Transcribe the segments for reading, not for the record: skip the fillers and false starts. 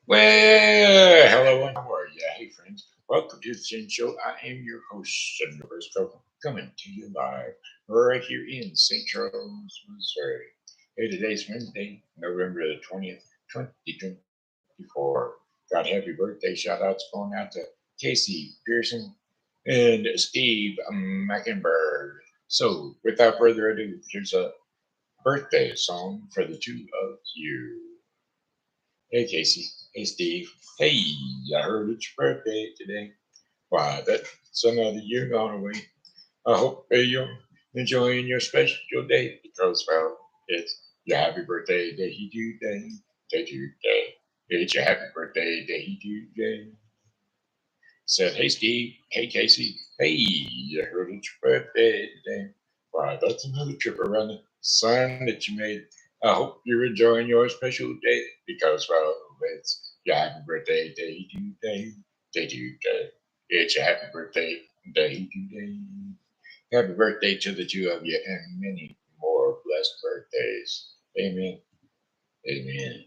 Well, hello and how are you? Hey, friends. Welcome to the Shen Show. I am your host, Savann Murphy, coming to you live right here in St. Charles, Missouri. Hey, today's Wednesday, November the 20th, 2024. Got happy birthday shout outs going out to Casey Pearson and Steve Mackenberg. So, without further ado, here's a birthday song for the two of you. Hey, Casey. Hey, Steve. Hey, I heard it's your birthday today. Why, that's another year gone away. I hope you're enjoying your special day because, well, it's your happy birthday day today. Day today. It's your happy birthday day today. Said, hey, Steve. Hey, Casey. Hey, I heard it's your birthday today. Why, that's another trip around the sun that you made. I hope you're enjoying your special day because, well, it's your happy birthday day today. Day today. It's your happy birthday day today. Happy birthday to the two of you and many more blessed birthdays. Amen. Amen.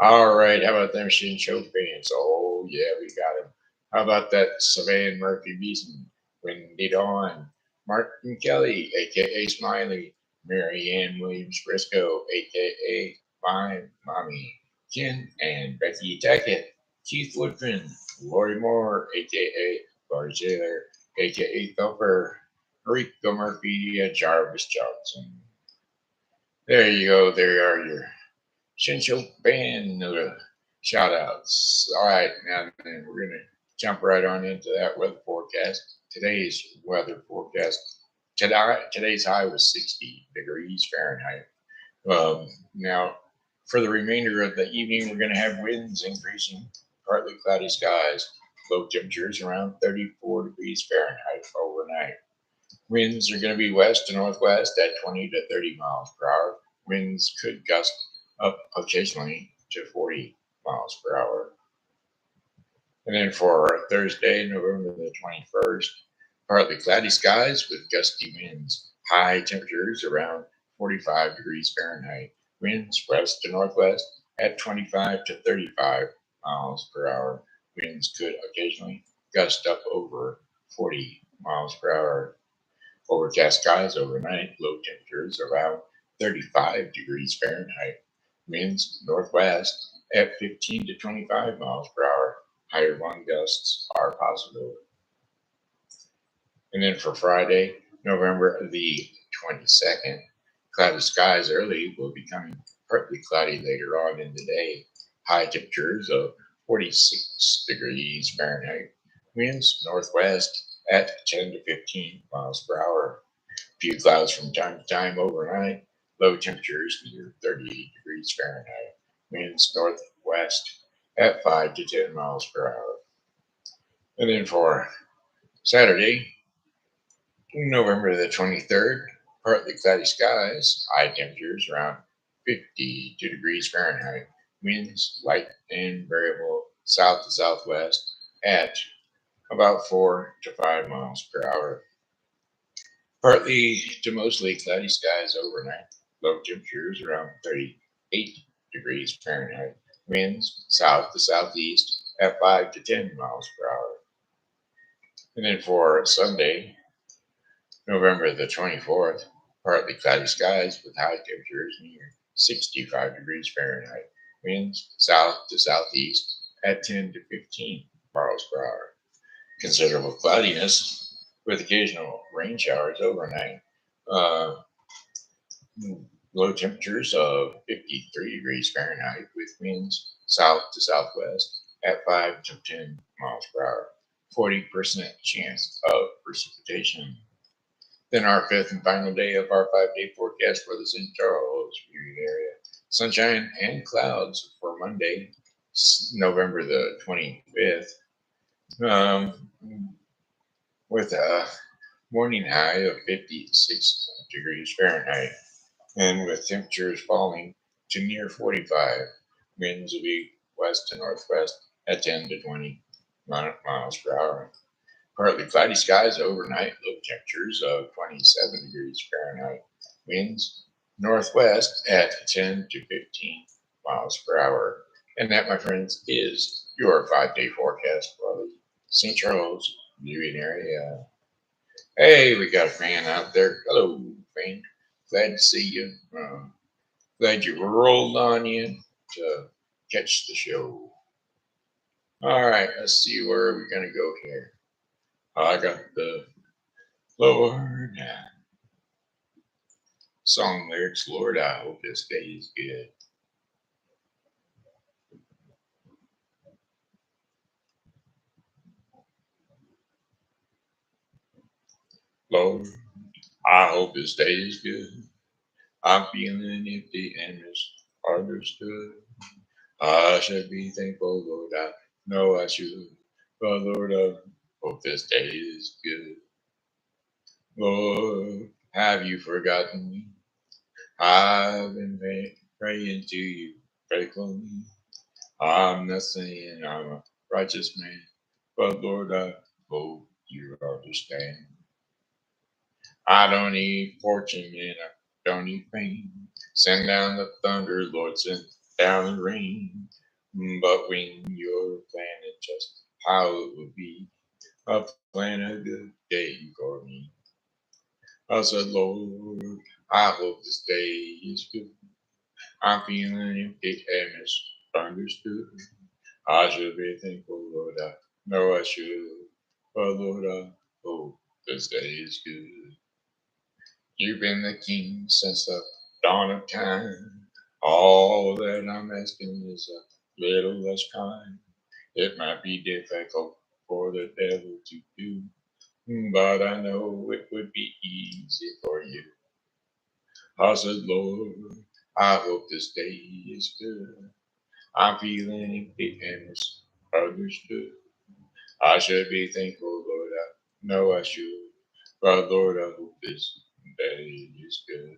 All right, how about them Shen Show fans? Oh, yeah, we got him. How about that Savann Murphy Beason, Wendy Dawn, Martin Kelly, a.k.a. Smiley, Mary Ann Williams Briscoe, a.k.a. Fine Mommy, Ken and Becky Tackett, Keith Woodfin, Lori Moore, a.k.a. Lori Taylor, a.k.a. Thumper, Rico Murphy, Jarvis Johnson. There you go. There are your Shen Show band shout outs. All right, now then we're going to jump right on into that weather forecast. Today's weather forecast. Today's high was 60 degrees Fahrenheit. Now, for the remainder of the evening, we're going to have winds increasing, partly cloudy skies, low temperatures around 34 degrees Fahrenheit overnight. Winds are going to be west to northwest at 20 to 30 miles per hour. Winds could gust up occasionally to 40 miles per hour. And then for Thursday, November the 21st, partly cloudy skies with gusty winds. High temperatures around 45 degrees Fahrenheit. Winds west to northwest at 25 to 35 miles per hour. Winds could occasionally gust up over 40 miles per hour. Overcast skies overnight, low temperatures around 35 degrees Fahrenheit. Winds northwest at 15 to 25 miles per hour. Higher wind gusts are possible. And then for Friday, November the 22nd, cloudy skies early will be becoming partly cloudy later on in the day. High temperatures of 46 degrees Fahrenheit. Winds northwest at 10 to 15 miles per hour. Few clouds from time to time overnight. Low temperatures near 38 degrees Fahrenheit. Winds northwest at 5 to 10 miles per hour. And then for Saturday, November the 23rd, partly cloudy skies. High temperatures around 52 degrees Fahrenheit. Winds light and variable south to southwest at about 4 to 5 miles per hour. Partly to mostly cloudy skies overnight. Low temperatures around 38 degrees Fahrenheit. Winds south to southeast at 5 to 10 miles per hour. And then for Sunday, November the 24th, partly cloudy skies with high temperatures near 65 degrees Fahrenheit. Winds south to southeast at 10 to 15 miles per hour. Considerable cloudiness with occasional rain showers overnight. Uh, Low temperatures of 53 degrees Fahrenheit with winds south to southwest at 5 to 10 miles per hour. 40% chance of precipitation. Then our fifth and final day of our 5 day forecast for the St. Charles area. Sunshine and clouds for Monday, November the 25th, with a morning high of 56 degrees Fahrenheit, and with temperatures falling to near 45. Winds will be west to northwest at 10 to 20 miles per hour. Partly cloudy skies overnight, low temperatures of 27 degrees Fahrenheit. Winds northwest at 10 to 15 miles per hour. And that, my friends, is your 5-day forecast for the St. Charles viewing area. Hey, we got a fan out there. Hello, fan. Glad to see you. Glad you rolled on in to catch the show. All right, let's see where we're going to go here. I got the Lord song lyrics. Lord, I hope this day is good. Lord, I hope this day is good. I'm feeling empty and misunderstood. I should be thankful, Lord. I know I should. But Lord, I hope this day is good. Lord, have you forgotten me? I've been praying to you faithfully. I'm not saying I'm a righteous man, but Lord, I hope you understand. I don't need fortune and I don't need fame. Send down the thunder, Lord, send down the rain. But when you're planning just how it will be, I plan a good day for me. I said, Lord, I hope this day is good. I'm feeling empty and misunderstood. I should be thankful, Lord. I know I should. But Lord, I hope this day is good. You've been the king since the dawn of time. All that I'm asking is a little less kind. It might be difficult for the devil to do, but I know it would be easy for you. I said, Lord, I hope this day is good. I'm feeling empty and misunderstood. I should be thankful, Lord. I know I should. But Lord, I hope this day is good.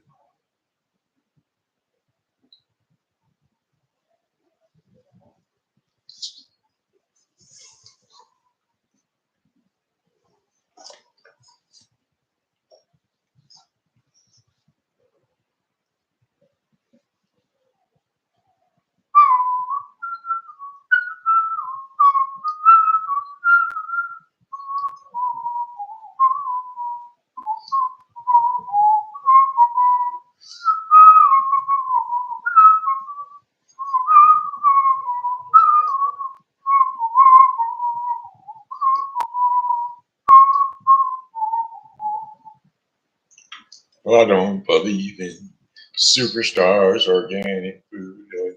Well, I don't believe in superstars, organic food, or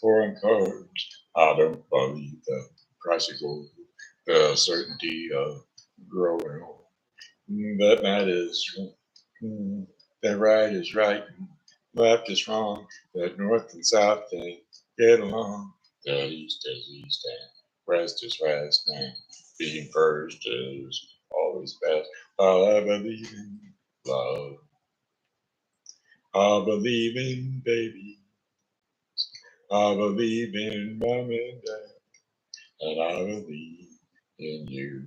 foreign cars. I don't believe the price of gold, the certainty of growing old. That matters. That right is right, and left is wrong. That north and south can't get along. That east is east and west is west, and being first is always best. I believe in love. I believe in baby. I believe in mom and dad, and I believe in you.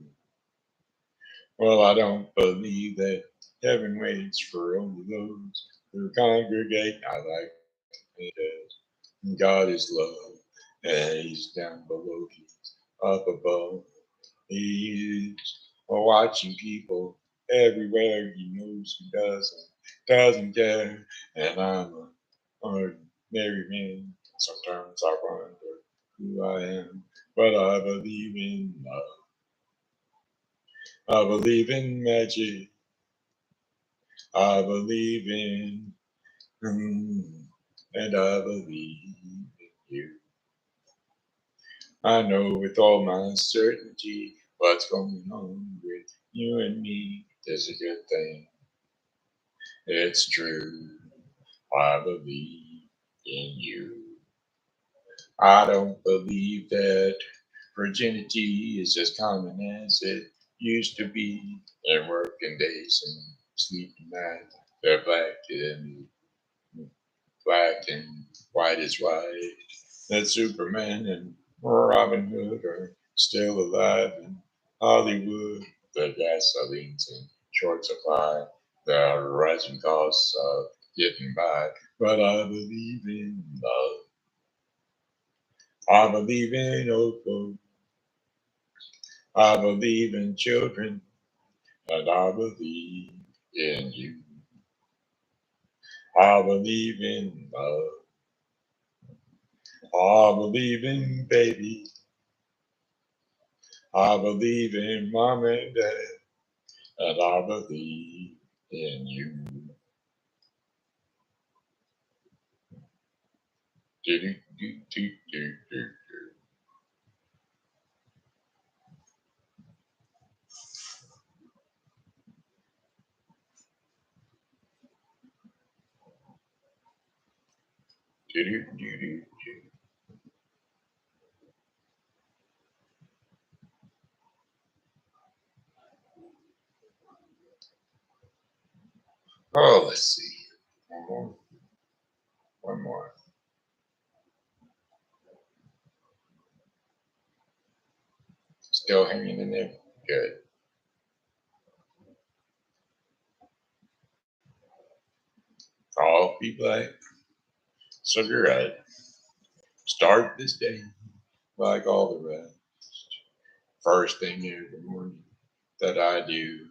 Well, I don't believe that heaven waits for only those who congregate. I like it as God is love, and He's down below, He's up above. He's watching people everywhere. He knows who doesn't care, and I'm a ordinary man. Sometimes I wonder who I am, but I believe in love. I believe in magic. I believe in, mm, and I believe in you. I know with all my certainty what's going on with you and me is a good thing. It's true. I believe in you. I don't believe that virginity is as common as it used to be in working days and sleeping nights. They're black and white is white. That Superman and Robin Hood are still alive in Hollywood. The gasoline's in short supply. The rising costs of getting by. But I believe in love. I believe in old folks. I believe in children. And I believe in you. I believe in love. I believe in baby. I believe in mom and dad. And I believe in you. Do, do, do, do, do, do. Do, do, do, do, do. Oh, let's see. One more. One more. Still hanging in there. Good. Coffee black. Cigarette. Start this day like all the rest. First thing every morning that I do,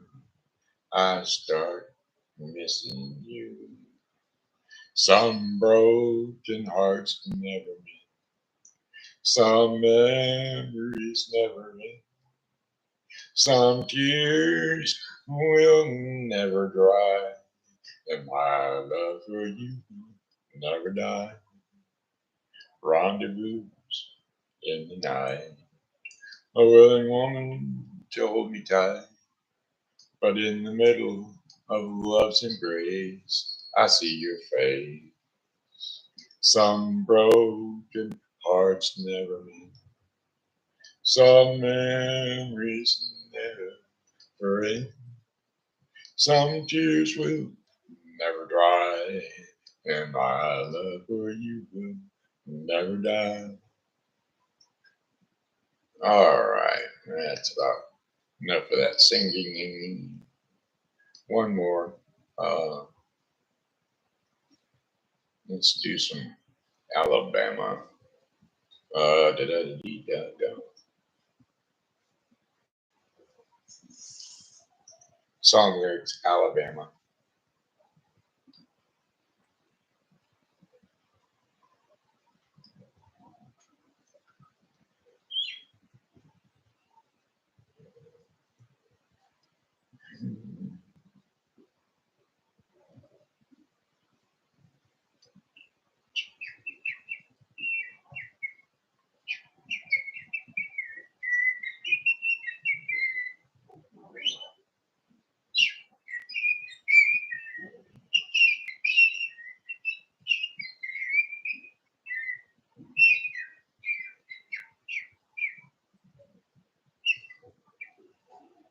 I start missing you. Some broken hearts never mend. Some memories never end. Some tears will never dry. And my love for you never die. Rendezvous in the night. A willing woman to hold me tight. But in the middle of love's embrace, I see your face. Some broken hearts never mend. Some memories never end. Some tears will never dry. And my love for you will never die. All right, that's about enough of that singing. One more. Uh, let's do some Alabama. Da da da da da. Song lyrics, Alabama.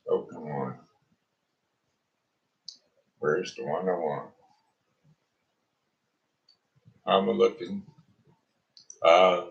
Oh, come on. Where's the one I want? I'm a looking. Uh,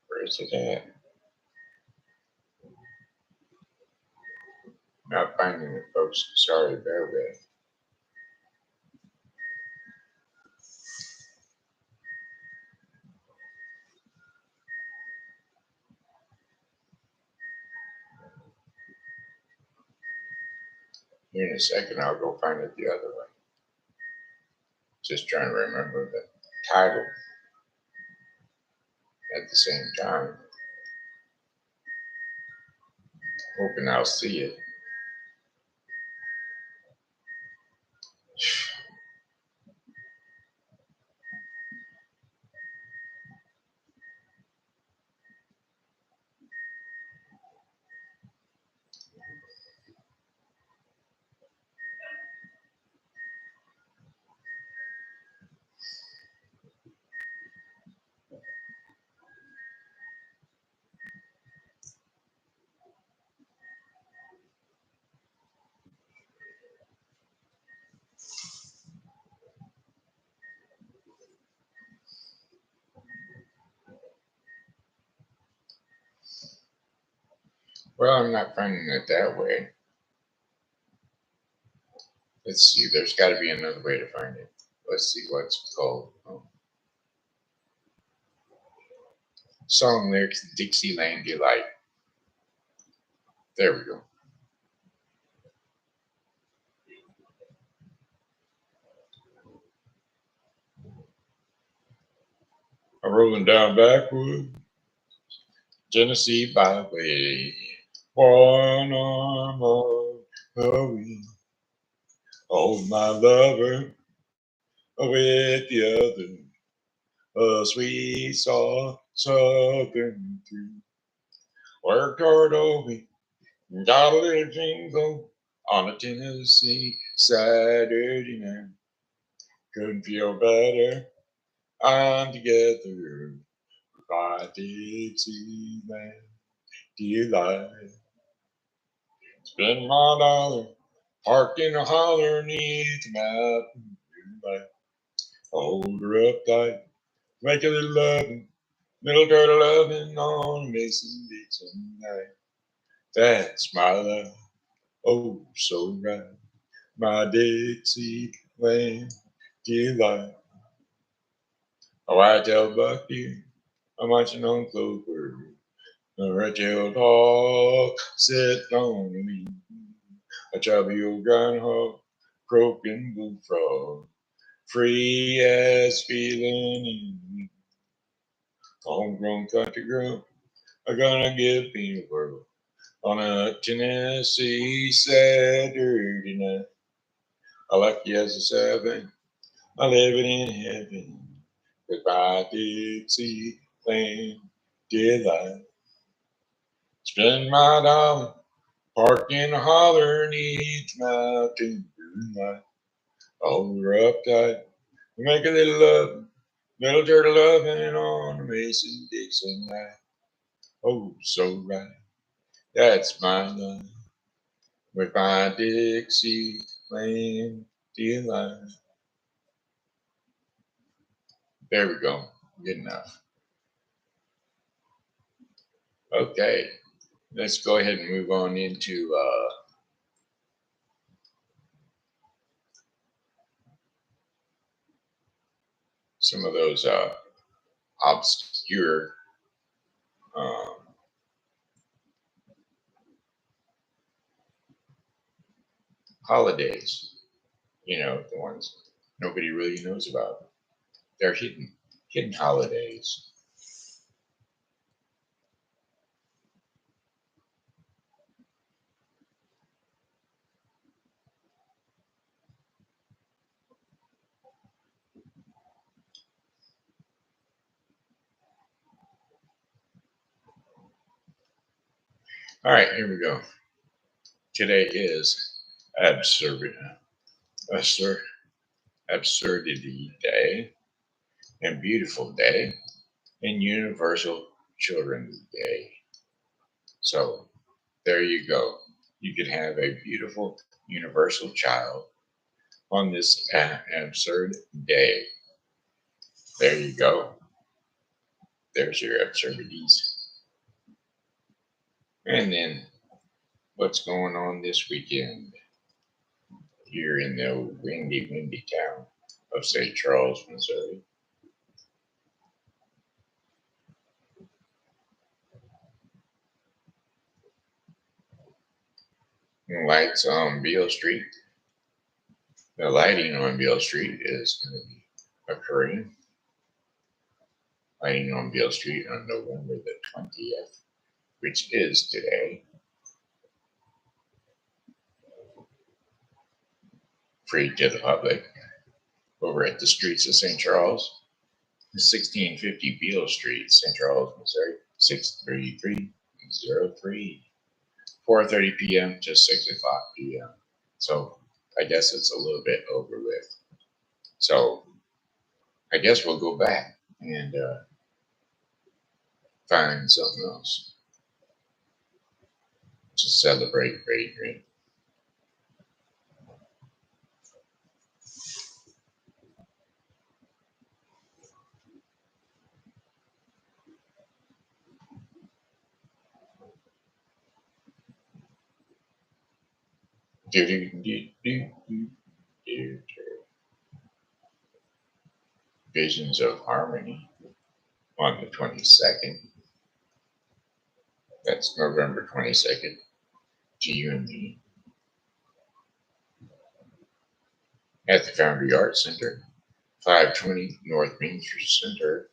Where's it at? Not finding it, folks. Sorry about that. Here in a second, I'll go find it the other way. Just trying to remember the title at the same time. Hoping I'll see it. Well, I'm not finding it that way. Let's see. There's got to be another way to find it. Let's see what's called. Song lyrics, Dixieland Delight. There we go. I'm rolling down backwood, Tennessee byway. One arm of the wheel. Hold my lover with the other. A sweet, soft, southern tune. Worked hard over me, got a little jingle on a Tennessee Saturday night. Couldn't feel better. I'm together by Dixieland delight. Spend my dollar parked in a holler neath the mountain moonlight. Hold her up tight, make a little loving, little turtle loving on a Mason Dixon night. That's my love, oh so right, my Dixieland delight. Oh, I tell Buck dear, I'm watching on Clover. A red-tailed hawk sitting on me. A chubby old groundhog, croaking bullfrog, free as feeling in me. A homegrown country girl, I'm gonna give me a whirl on a Tennessee Saturday night. I lucky as a seven, I living in heaven with my Dixieland delight. Spend my dollar parked in a holler neath the mountain moonlight. Hold her up tight, make a little love, little turtle loving on a Mason Dixon night. Oh, so right, that's my love with my Dixieland delight. There we go. Good enough. Okay, let's go ahead and move on into some of those obscure um, holidays. You know, the ones nobody really knows about. They're hidden holidays. All right, here we go. Today is absurd, absurd, absurdity day and beautiful day and universal children's day. So there you go. You can have a beautiful universal child on this absurd day. There you go. There's your absurdities. And then what's going on this weekend here in the windy town of St. Charles, Missouri? Lights on Beale Street. The lighting on Beale Street is going to be occurring. Lighting on Beale Street on November the 20th, which is today. Free to the public over at the streets of St. Charles. 1650 Beale Street, St. Charles, Missouri, 63303. 4:30 p.m. to 6 o'clock p.m. So I guess it's a little bit over with. So I guess we'll go back and find something else to celebrate Great. Visions of Harmony on the 22nd. That's November 22nd. To you and me. At the Foundry Arts Center, 520 North Main Street Center,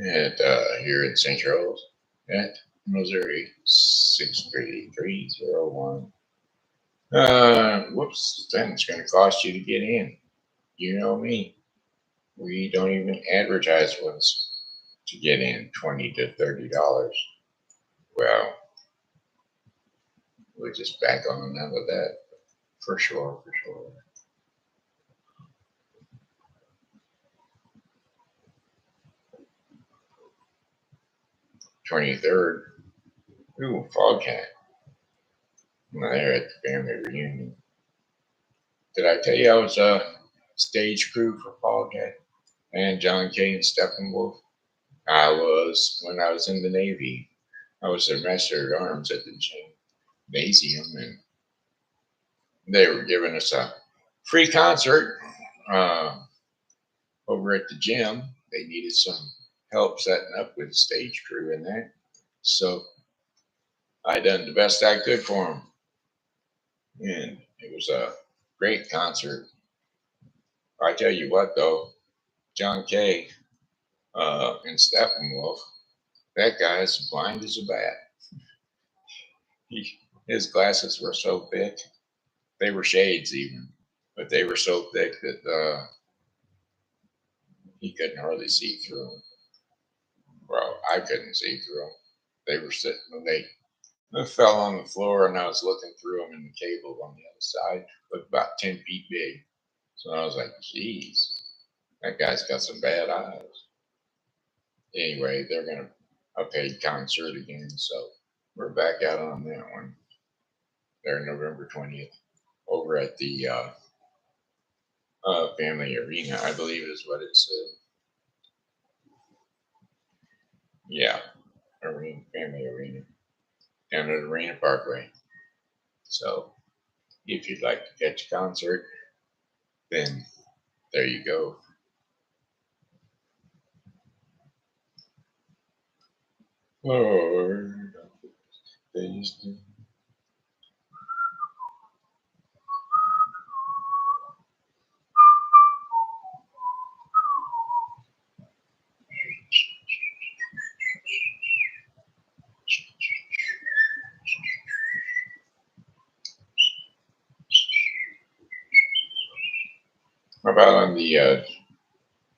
at here in St. Charles, at Missouri, 63301. Whoops, then it's going to cost you to get in. You know me. We don't even advertise once to get in, $20 to $30. Well, we'll just back on none of that. For sure, for sure. 23rd. Ooh, Foghat. There at the family reunion. Did I tell you I was a stage crew for Foghat and John Kay and Steppenwolf? I was when I was in the Navy. I was a master at arms at the gymnasium, and they were giving us a free concert over at the gym. They needed some help setting up with the stage crew in there, so I done the best I could for them, and it was a great concert. I tell you what, though, John Kay and Steppenwolf, that guy is blind as a bat. His glasses were so thick, they were shades even, but they were so thick that he couldn't hardly see through them. Well, I couldn't see through them. They were sitting when they fell on the floor, and I was looking through them, and the cable on the other side looked about 10 feet big. So I was like, geez, that guy's got some bad eyes. Anyway, they're going to a paid concert again, so we're back out on that one. There, November 20th, over at the Family Arena, I believe is what it said. Yeah, Family Arena, down at Arena Parkway. So if you'd like to catch a concert, then there you go. Lord, how about on the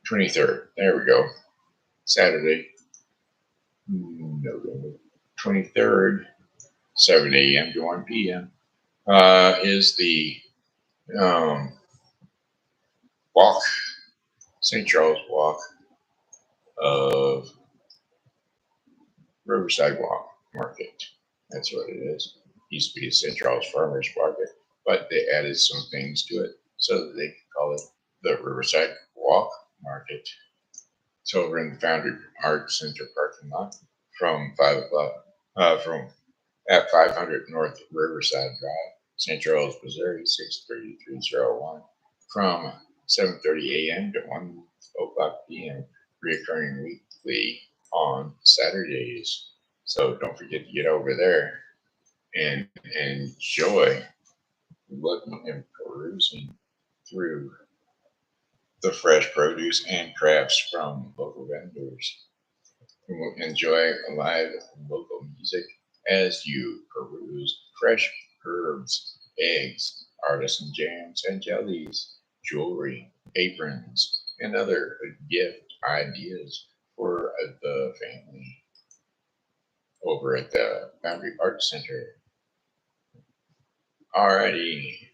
23rd? There we go. Saturday, November 23rd, 7 a.m. to 1 p.m. Is the walk, St. Charles Walk of Riverside Walk Market. That's what it is. Used to be a St. Charles Farmers Market, but they added some things to it so that they could call it the Riverside Walk Market. It's over in the Foundry Arts Center parking lot from 5 o'clock, from at 500 North Riverside Drive, St. Charles, Missouri, 63301, from 7:30 a.m. to 1 o'clock p.m., reoccurring weekly on Saturdays. So don't forget to get over there and enjoy looking and perusing through the fresh produce and crafts from local vendors. You will enjoy live local music as you peruse fresh herbs, eggs, artisan jams and jellies, jewelry, aprons, and other gift ideas for the family over at the Foundry Arts Center. Alrighty.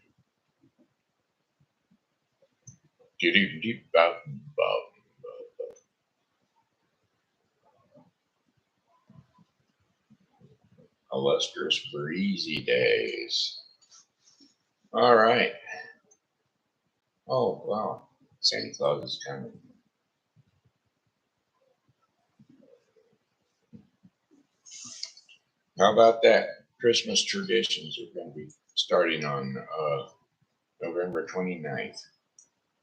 Illustrious breezy days. All right. Oh, wow. Santa Claus is coming. How about that? Christmas traditions are going to be starting on November 29th.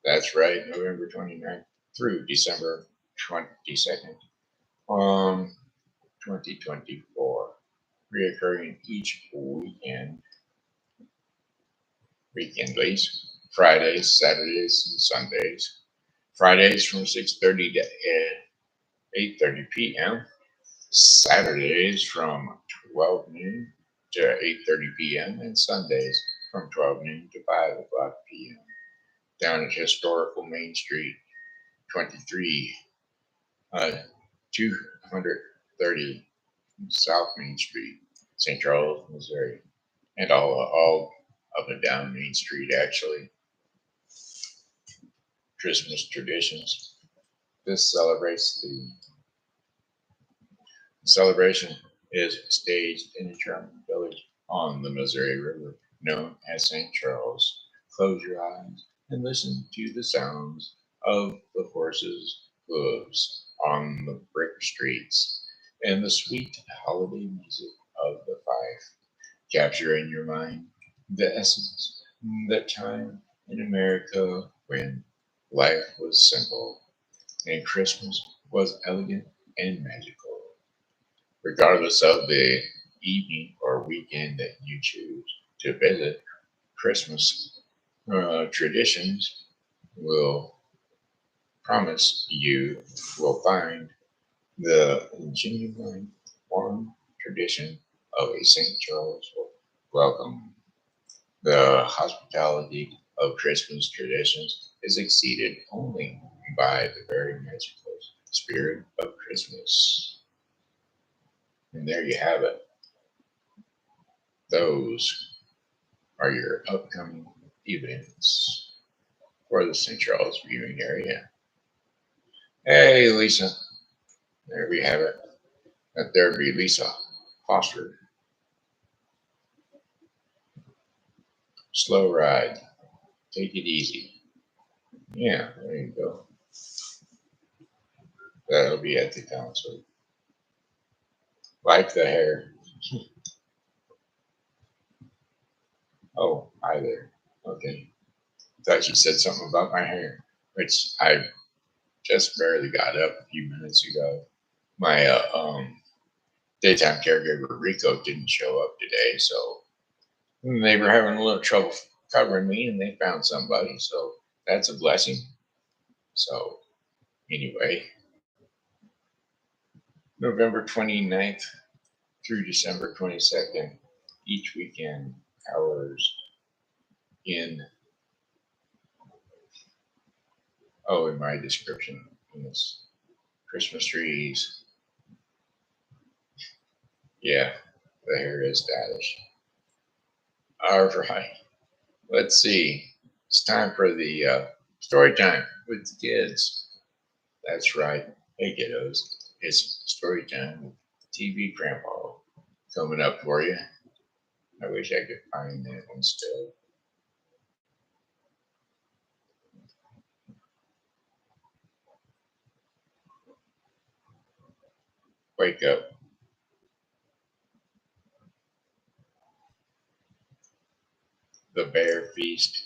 That's right, November 29th through December 22nd, 2024, reoccurring each weekendlies, Fridays, Saturdays, and Sundays. Fridays from 6:30 to 8:30 p.m. Saturdays from 12 noon to 8:30 p.m. and Sundays from 12 noon to 5 o'clock p.m. down at historical Main Street, 23, 230 South Main Street, St. Charles, Missouri, and all up and down Main Street actually. Christmas traditions. This celebration is staged in a German village on the Missouri River, known as St. Charles. Close your eyes and listen to the sounds of the horses' hooves on the brick streets and the sweet holiday music of the fife. Capture in your mind the essence, that time in America when life was simple and Christmas was elegant and magical. Regardless of the evening or weekend that you choose to visit, Christmas traditions will promise you will find the genuine warm tradition of a St. Charles welcome. The hospitality of Christmas traditions is exceeded only by the very magical spirit of Christmas. And there you have it. Those are your upcoming events for the St. Charles viewing area. Hey, Lisa. There we have it. Let there be Lisa Foster. Slow ride. Take it easy. Yeah, there you go. That'll be at the concert. Like the hair. Oh, hi there. Okay. Thought you said something about my hair, which I just barely got up a few minutes ago. My daytime caregiver Rico didn't show up today, so they were having a little trouble covering me, and they found somebody, so that's a blessing. So anyway, November 29th through December 22nd, each weekend, hours in in my description, yes, Christmas trees. Yeah, the hair is stylish. All right. Let's see. It's time for the story time with the kids. That's right. Hey, kiddos. It's story time with TV Grandpa coming up for you. I wish I could find that one still. Wake up. The Bear Feast.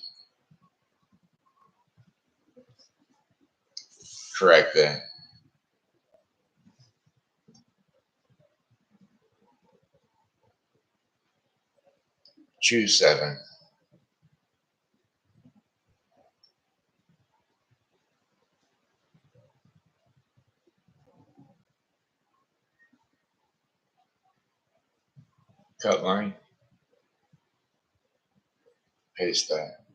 Correct that. Choose seven. Cut line. Paste that.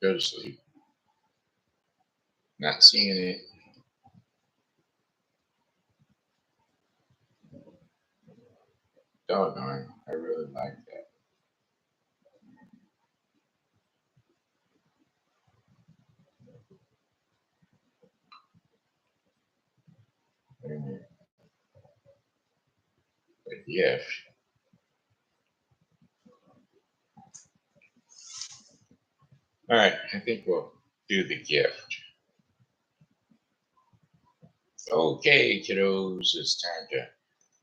Go to sleep. Not seeing it. Doggone. I really like that. Wait a minute. The gift. All right. I think we'll do the gift. Okay, kiddos, it's time to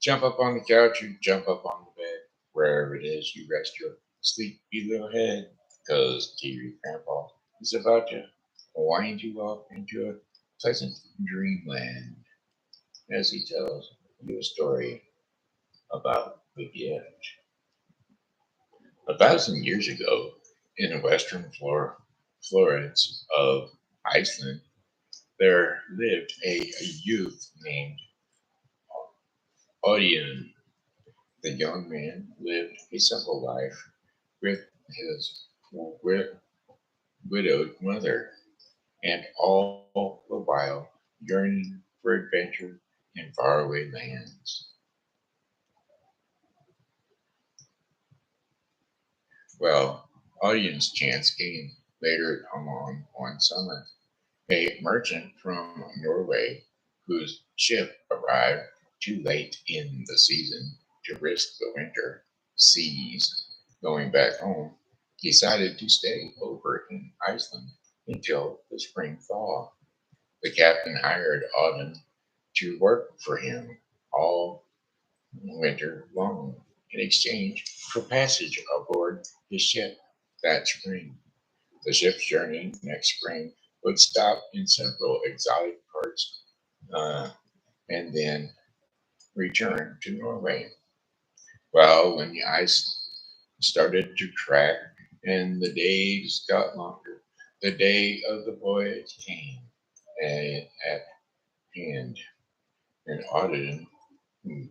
jump up on the couch or jump up on the bed, wherever it is you rest your sleepy little head, because dear Grandpa is about to wind you up into a pleasant dreamland as he tells you a story about the gift. 1,000 years ago, in the western Florence of Iceland, there lived a youth named Odion. The young man lived a simple life with his wi- widowed mother, and all the while yearning for adventure in faraway lands. Well, Audion's chance came later on one summer. A merchant from Norway, whose ship arrived too late in the season to risk the winter seas going back home, decided to stay over in Iceland until the spring thaw. The captain hired Auden to work for him all winter long in exchange for passage aboard his ship that spring. The ship's journey next spring would stop in several exotic ports uh, and then return to Norway. Well, when the ice started to crack and the days got longer, the day of the voyage came at hand, and Auden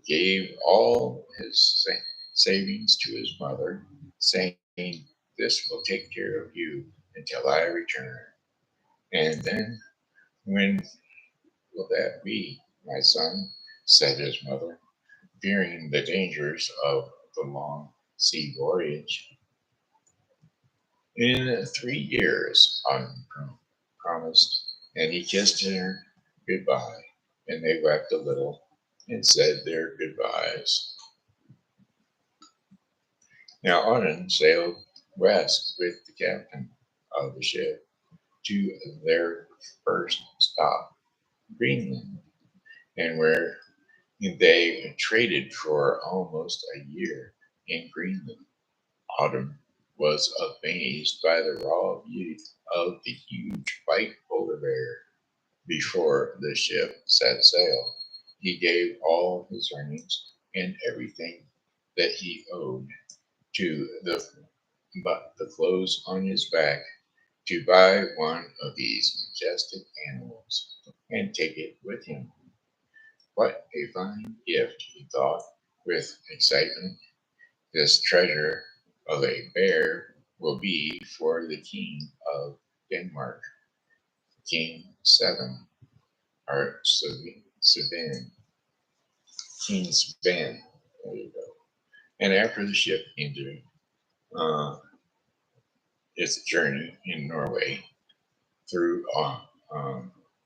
gave all his savings to his mother, saying, "This will take care of you until I return." And then, when will that be, my son? Said his mother, fearing the dangers of the long sea voyage. In 3 years, Autumn promised, and he kissed her goodbye, and they wept a little and said their goodbyes. Now Autumn sailed west with the captain of the ship to their first stop, Greenland, and where they traded for almost a year in Greenland. Autumn was amazed by the raw beauty of the huge white polar bear. Before the ship set sail, he gave all his earnings and everything that he owed to the clothes on his back to buy one of these majestic animals and take it with him. What a fine gift, he thought with excitement. This treasure of a bear will be for the king of Denmark, King Seven, or Savann, King Sven. There you go. And after the ship ended uh, its journey in Norway through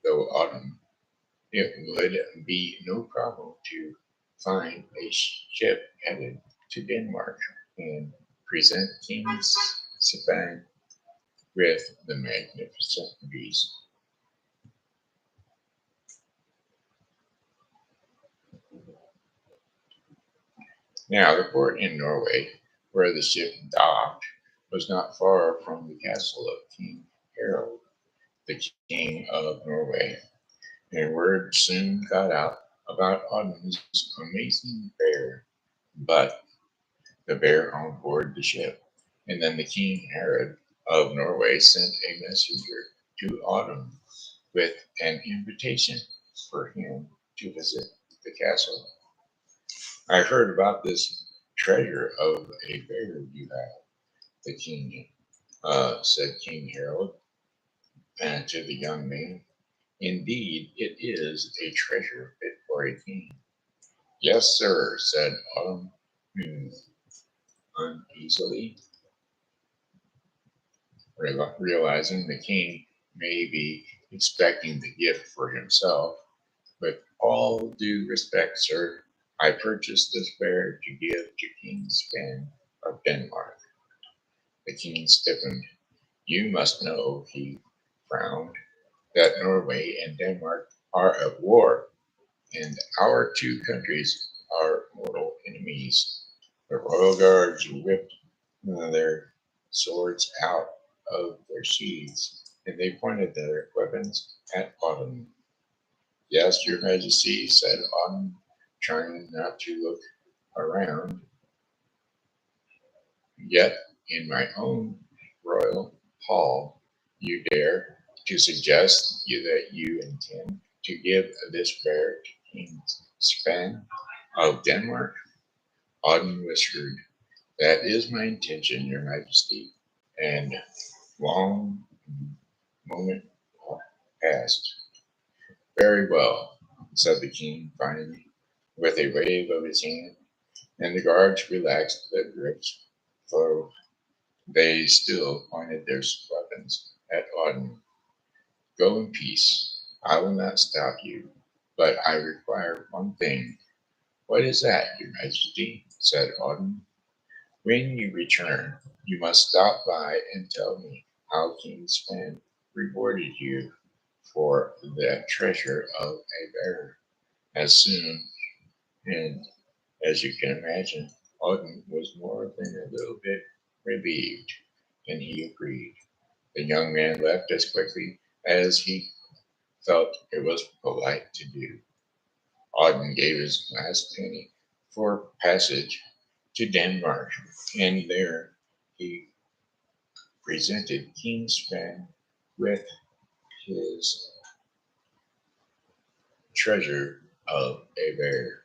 though autumn, it would be no problem to find a ship headed to Denmark and present King Savan with the magnificent beast. Now, the port in Norway, where the ship docked, was not far from the castle of King Harald, the king of Norway, and word soon got out about Auden's amazing bear. But the bear on board the ship, and then the King Herod of Norway sent a messenger to Autumn with an invitation for him to visit the castle. I heard about this treasure of a bear you have, the king said King Harold to the young man. Indeed, it is a treasure fit for a king. Yes, sir, said Autumn uneasily, realizing the king may be expecting the gift for himself. With all due respect, sir, I purchased this bear to give to King Sven of Denmark. The king stiffened. You must know, he frowned, that Norway and Denmark are at war. and our two countries are mortal enemies. The royal guards whipped their swords out of their sheaths, and they pointed their weapons at Autumn. Yes, Your Majesty, said Autumn, trying not to look around. Yet, in my own royal hall, you dare to suggest that you intend to give this bear to King Sven of Denmark? Auden whispered, that is my intention, Your Majesty. And long moment passed. Very well, said the king finally, with a wave of his hand, and the guards relaxed their grips, though they still pointed their weapons at Auden. Go in peace. I will not stop you, but I require one thing. What is that, Your Majesty? Said Auden. When you return, you must stop by and tell me how King Sven rewarded you for that treasure of a bear. As soon and as you can imagine, Auden was more than a little bit relieved, and he agreed. The young man left as quickly as he felt it was polite to do. Auden gave his last penny for passage to Denmark, and there he presented King Sven with his treasure of a bear.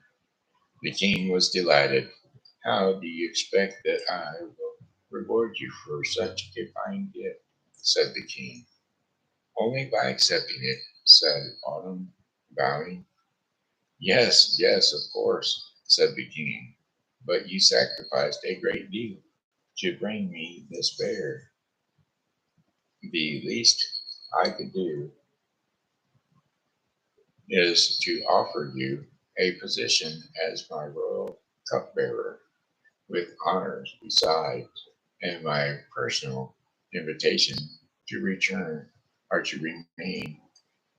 The king was delighted. How do you expect that I will reward you for such a fine gift? Said the king. Only by accepting it, said Autumn, bowing. Yes, yes, of course, said the king. But you sacrificed a great deal to bring me this bear. The least I could do is to offer you a position as my royal cupbearer, with honors besides, and my personal invitation to return or to remain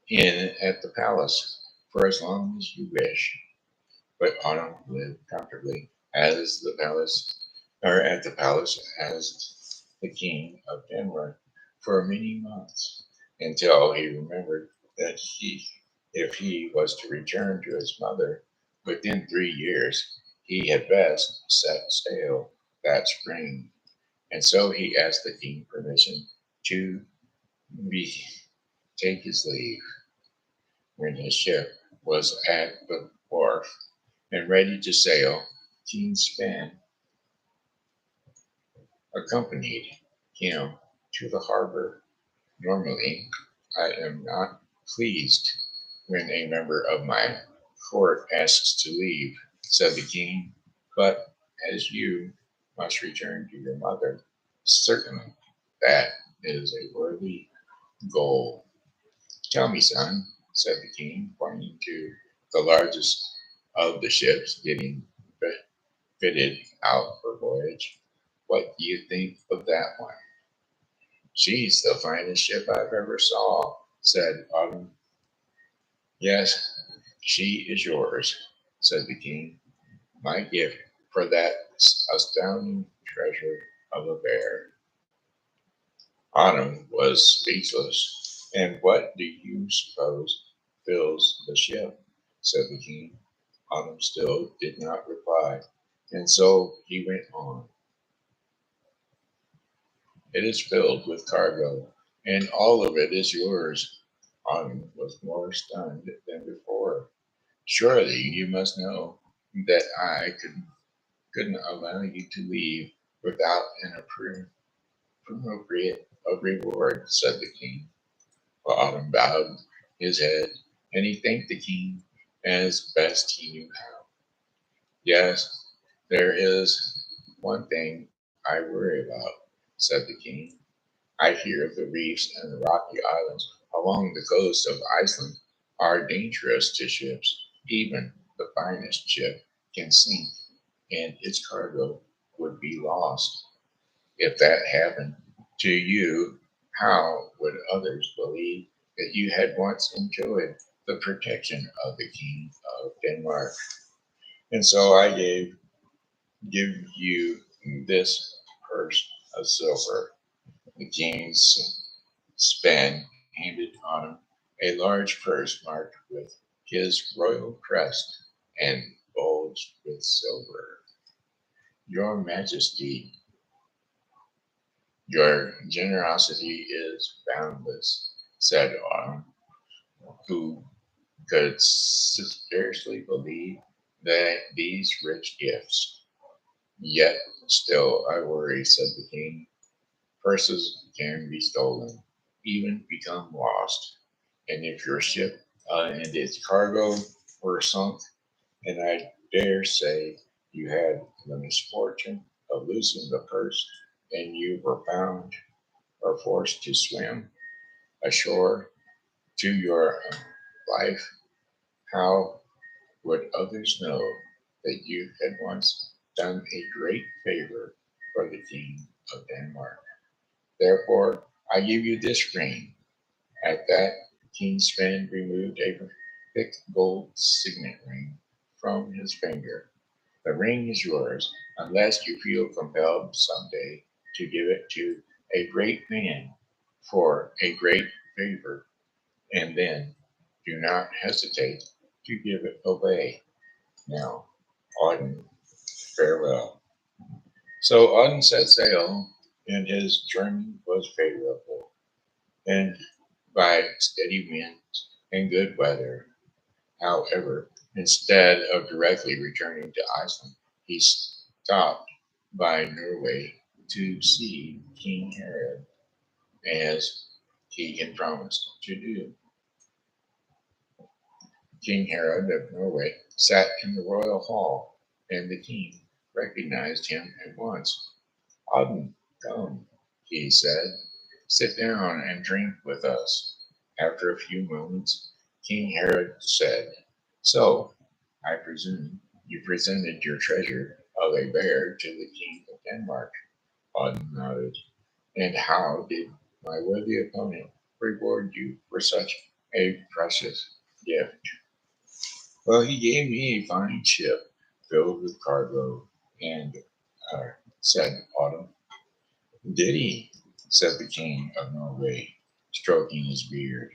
in at the palace for as long as you wish. But Autumn lived comfortably as the palace or at the palace as the king of Denmark for many months until he remembered that if he was to return to his mother within 3 years, he had best set sail that spring. And so he asked the king permission to be, take his leave. When his ship was at the wharf and ready to sail, King Sven accompanied him to the harbor. Normally, I am not pleased when a member of my court asks to leave, said the king, but as you must return to your mother, certainly that is a worthy goal. Tell me, son, said the king, pointing to the largest of the ships getting fitted out for voyage. What do you think of that one? She's the finest ship I've ever saw, said Autumn. Yes, she is yours, said the king. My gift for that astounding treasure of a bear. Autumn was speechless. And what do you suppose fills the ship? Said the king. Autumn still did not reply, and so he went on. It is filled with cargo, and all of it is yours. Autumn was more stunned than before. Surely you must know that couldn't allow you to leave without an appropriate reward, said the king. Autumn bowed his head, and he thanked the king as best he knew how. Yes, there is one thing I worry about, said the king. I hear the reefs and the rocky islands along the coast of Iceland are dangerous to ships. Even the finest ship can sink, and its cargo would be lost. If that happened to you, how would others believe that you had once enjoyed the protection of the King of Denmark. And so I give you this purse of silver. The king's span handed on him a large purse marked with his royal crest and bulged with silver. Your Majesty, your generosity is boundless, said Autumn, who could scarcely believe that these rich gifts. Yet still I worry, said the king. Purses can be stolen, even become lost. And if your ship and its cargo were sunk, and I dare say you had the misfortune of losing the purse, and you were bound or forced to swim ashore to your life, how would others know that you had once done a great favor for the King of Denmark? Therefore, I give you this ring. At that, King Sven removed a thick gold signet ring from his finger. The ring is yours unless you feel compelled someday to give it to a great man for a great favor, and then do not hesitate to give it away. Now, Auden, farewell. So Auden set sail, and his journey was favorable, and by steady winds and good weather. However, instead of directly returning to Iceland, he stopped by Norway to see King Harald, as he had promised to do. King Harald of Norway sat in the royal hall, and the king recognized him at once. Auden, come, he said, sit down and drink with us. After a few moments, King Harald said, so, I presume you presented your treasure of a bear to the King of Denmark. Auden nodded. And how did my worthy opponent reward you for such a precious gift? Well, he gave me a fine ship filled with cargo, and said Autumn. Did he? Said the King of Norway, stroking his beard.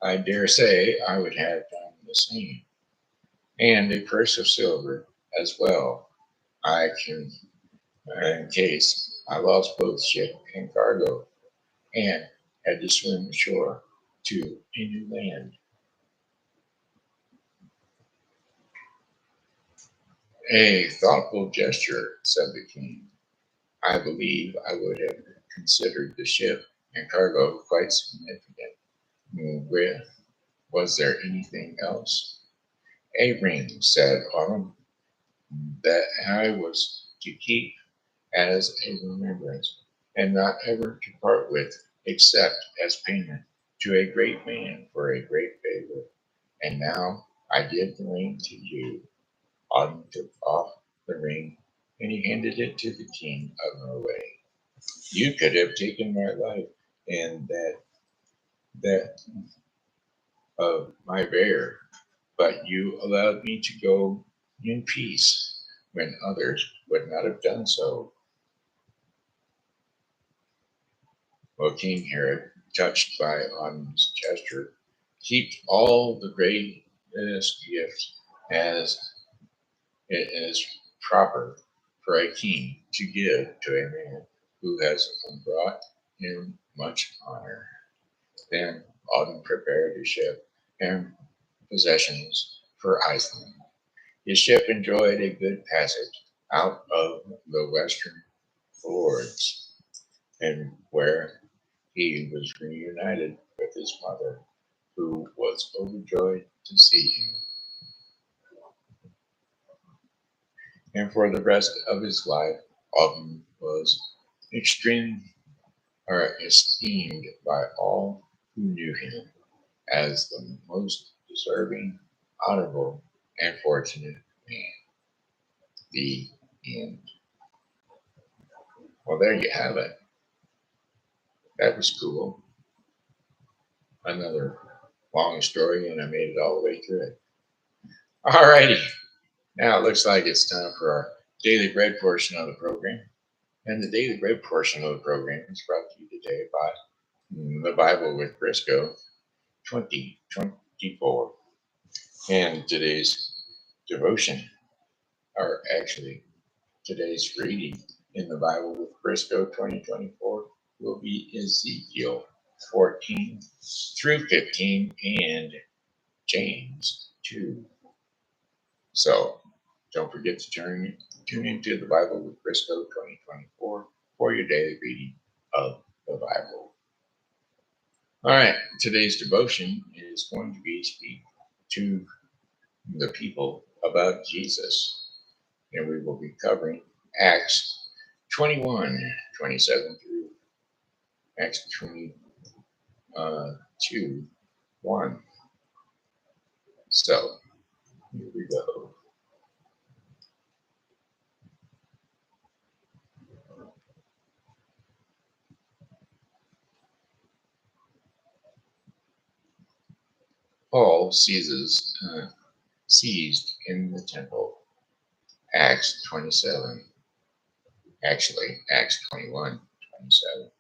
I dare say I would have done the same. And a purse of silver as well. I can, in case I lost both ship and cargo, and had to swim ashore to a new land. A thoughtful gesture, said the king. I believe I would have considered the ship and cargo quite significant. With, was there anything else? A ring, said Autumn, that I was to keep as a remembrance, and not ever to part with, except as payment to a great man for a great favor. And now I give the ring to you. Autumn took off the ring, and he handed it to the king of Norway. You could have taken my life and that of my bear, but you allowed me to go in peace when others would not have done so. Well, King Herod, touched by Autumn's gesture, keep all the greatest gifts as it is proper for a king to give to a man who has brought him much honor. Then Auden prepared his ship and possessions for Iceland. His ship enjoyed a good passage out of the western fjords, and where he was reunited with his mother, who was overjoyed to see him. And for the rest of his life, Auden was extreme or esteemed by all who knew him as the most deserving, honorable, and fortunate man. The end. Well, there you have it. That was cool. Another Long story, and I made it all the way through it. Alrighty, now it looks like it's time for our daily bread portion of the program. And the daily bread portion of the program is brought to you today by the Bible with Briscoe 2024. And today's devotion, or actually today's reading in the Bible with Briscoe 2024, will be Ezekiel 14 through 15 and James 2. So don't forget to tune into the Bible with Briscoe 2024 for your daily reading of the Bible. All right, today's devotion is going to be speak to the people about Jesus. And we will be covering Acts 21:27 through Acts 22:1. So here we go. Paul seized in the temple. Acts 27. Actually, Acts 21:27.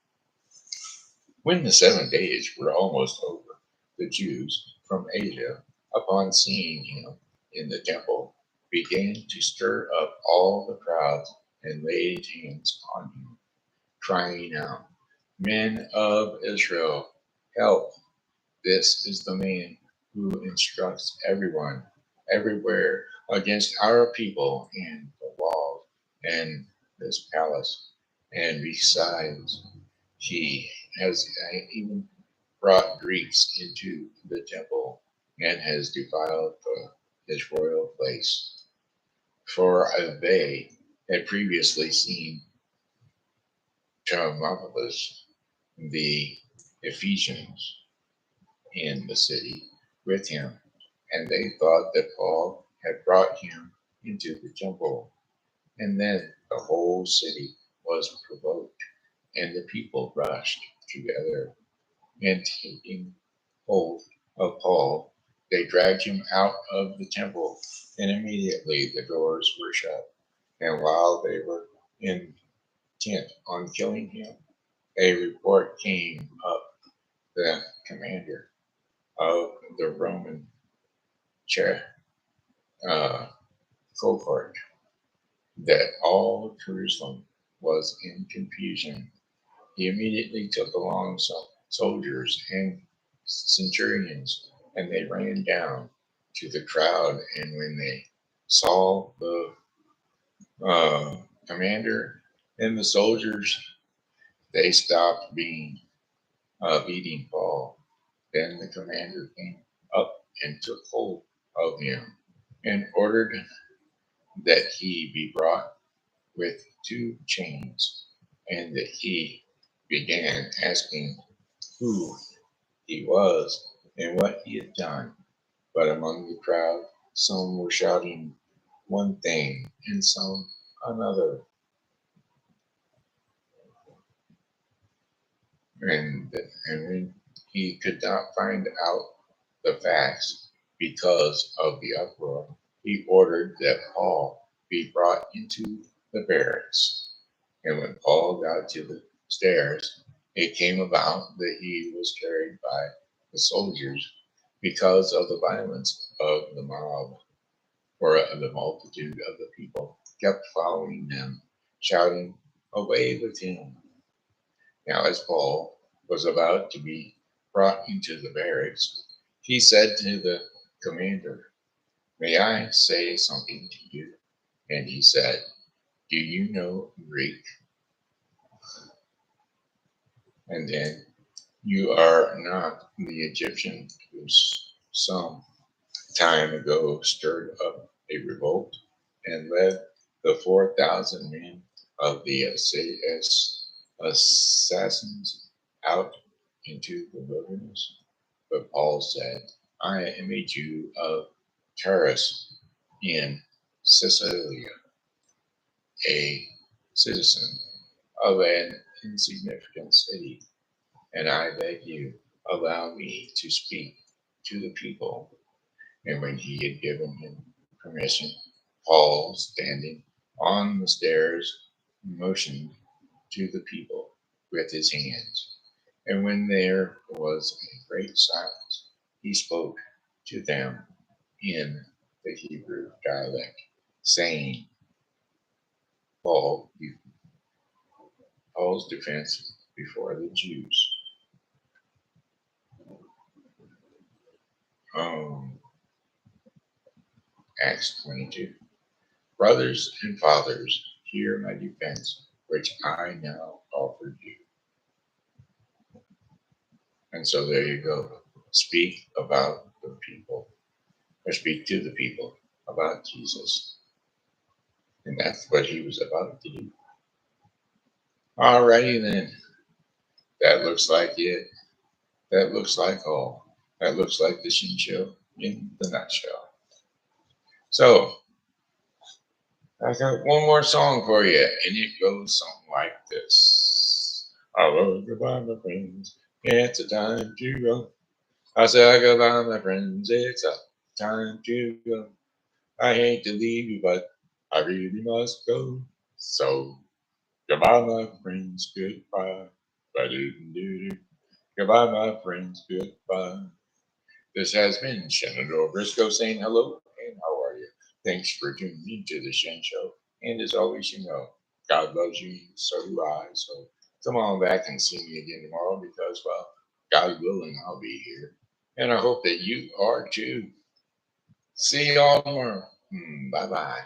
When the 7 days were almost over, the Jews from Asia, upon seeing him in the temple, began to stir up all the crowds and laid hands on him, crying out, "Men of Israel, help! This is the man who instructs everyone, everywhere, against our people and the walls and this palace. And besides, he has even brought Greeks into the temple and has defiled his royal place." For they had previously seen Timotheus, the Ephesians, in the city with him, and they thought that Paul had brought him into the temple. And then the whole city was provoked, and the people rushed together, and taking hold of Paul, they dragged him out of the temple, and immediately the doors were shut. And while they were intent on killing him, a report came up. The commander of the Roman uh, cohort that all Jerusalem was in confusion. He immediately took along some soldiers and centurions, and they ran down to the crowd. And when they saw the commander and the soldiers, they stopped beating Paul. Then the commander came up and took hold of him and ordered that he be brought with 2 chains, and that he began asking who he was and what he had done. But among the crowd, some were shouting one thing and some another. And when he could not find out the facts because of the uproar, he ordered that Paul be brought into the barracks. And when Paul got to the stairs, it came about that he was carried by the soldiers because of the violence of the mob, or the multitude of the people kept following them, shouting, "Away with him!" Now, as Paul was about to be brought into the barracks, he said to the commander, "May I say something to you?" And he said, "Do you know Greek? And then you are not the Egyptian who some time ago stirred up a revolt and led the 4,000 men of the assassins out into the wilderness?" But Paul said, "I am a Jew of Tarsus in Sicilia, a citizen of an insignificant city, and I beg you, allow me to speak to the people. And when he had given him permission, Paul, standing on the stairs, motioned to the people with his hands. And when there was a great silence, he spoke to them in the Hebrew dialect, saying, Paul, Paul's defense before the Jews. Acts 22. Brothers and fathers, hear my defense, which I now offer you. And so there you go. Speak about the people, or speak to the people about Jesus. And that's what he was about to do. Alrighty then. That looks like it. That looks like all. That looks like the Shen Show in the nutshell. So, I got one more song for you, and it goes something like this. I love goodbye, my friends. It's a time to go. I say goodbye, my friends. It's a time to go. I hate to leave you, but I really must go. So, goodbye, my friends. Goodbye. Ba-do-do-do. Goodbye, my friends. Goodbye. This has been Shenandoah Briscoe saying hello and how are you? Thanks for tuning in to the Shen Show. And as always, you know, God loves you, so do I. So come on back and see me again tomorrow because, well, God willing, I'll be here. And I hope that you are too. See you all tomorrow. Bye bye.